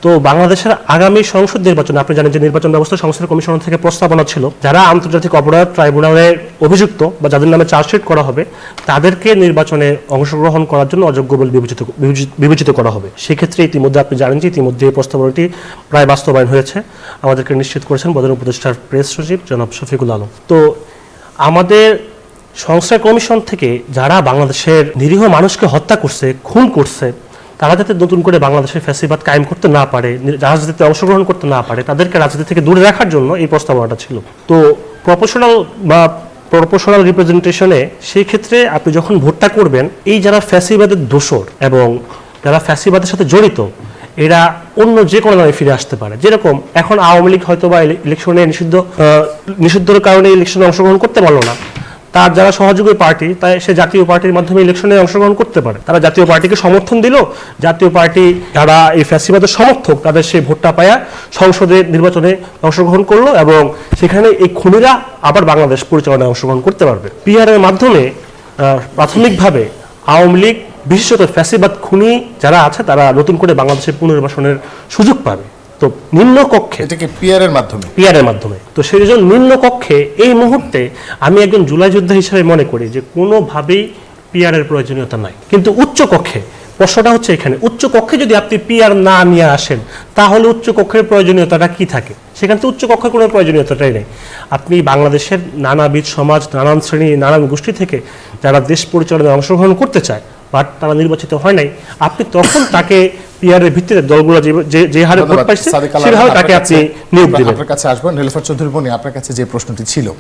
তো বাংলাদেশের আগামী সংসদ নির্বাচনে আপনি জানেন যে নির্বাচন ব্যবস্থা সংস্কার কমিশন থেকে প্রস্তাবনা ছিল যারা আন্তর্জাতিক অপরাধ ট্রাইব্যুনালে অভিযুক্ত বা যাদের নামে চার্জশিট করা হবে তাদেরকে নির্বাচনে অংশগ্রহণ করার জন্য অযোগ্য বলে বিবেচিত করা হবে। সেক্ষেত্রে ইতিমধ্যে আপনি জানেন যে ইতিমধ্যে এই প্রস্তাবনাটি প্রায় বাস্তবায়ন হয়েছে, আমাদেরকে নিশ্চিত করেছেন প্রধান উপদেষ্টার প্রেস সচিব জনাব শফিকুল আলম। তো আমাদের সংস্কার কমিশন থেকে যারা বাংলাদেশের নিরীহ মানুষকে হত্যা করছে, খুন করছে, তারা যাতে নতুন করে বাংলাদেশের ফ্যাসিবাদ কায়েম করতে না পারে, রাজনীতিতে অংশগ্রহণ করতে না পারে, তাদেরকে রাজনীতি থেকে দূরে রাখার জন্য এই প্রস্তাবনাটা ছিল। তো প্রপোর্শনাল রিপ্রেজেন্টেশনে সেই ক্ষেত্রে আপনি যখন ভোটটা করবেন, এই যারা ফ্যাসিবাদের দোসর এবং যারা ফ্যাসিবাদের সাথে জড়িত এরা অন্য যে কোনো নামে ফিরে আসতে পারে। যেরকম এখন আওয়ামী লীগ হয়তো বা ইলেকশনে নিষিদ্ধর কারণে ইলেকশনে অংশগ্রহণ করতে পারলো না, তার যারা সহযোগী পার্টি তাই সে জাতীয় পার্টির মাধ্যমে ইলেকশনে অংশগ্রহণ করতে পারে, তারা জাতীয় পার্টিকে সমর্থন দিল, জাতীয় পার্টি যারা এই ফ্যাসিবাদের সমর্থক তাদের সেই ভোটটা পায়া সংসদে নির্বাচনে অংশগ্রহণ করলো এবং সেখানে এই খুনিরা আবার বাংলাদেশ পরিচালনায় অংশগ্রহণ করতে পারবে। পিআরের মাধ্যমে প্রাথমিকভাবে আওয়ামী লীগ বিশেষত ফ্যাসিবাদ খুনি যারা আছে তারা নতুন করে বাংলাদেশের পুনর্বাসনের সুযোগ পাবে। তো নিম্ন কক্ষে এটাকে পিআরের মাধ্যমে তো সেই জন্য নিম্ন কক্ষে এই মুহূর্তে আমি একজন জুলাই যোদ্ধা হিসেবে মনে করি যে কোনোভাবেই পিআরের প্রয়োজনীয়তা নাই। কিন্তু উচ্চ কক্ষে প্রশ্নটা হচ্ছে এখানে, উচ্চ কক্ষে যদি আপনি পিআর না নিয়ে আসেন তাহলে উচ্চ কক্ষের প্রয়োজনীয়তাটা কি থাকে? সেখানে তো উচ্চ কক্ষের কোনো প্রয়োজনীয়তাটাই নেই। আপনি বাংলাদেশের নানাবিধ সমাজ, নানান শ্রেণী, নানান গোষ্ঠী থেকে যারা দেশ পরিচালনায় অংশগ্রহণ করতে চায় বাট তারা নির্বাচিত হয় নাই, আপনি তখন তাকে পিআরের ভিত্তিতে দলগুলো যে হারে ভোট পাইছে সেভাবে তাকে আপনি নিয়োগ দিবেন। আপনার কাছে আসবেন। নীলুফার চৌধুরী বনি, আপনার কাছে যে প্রশ্নটি ছিল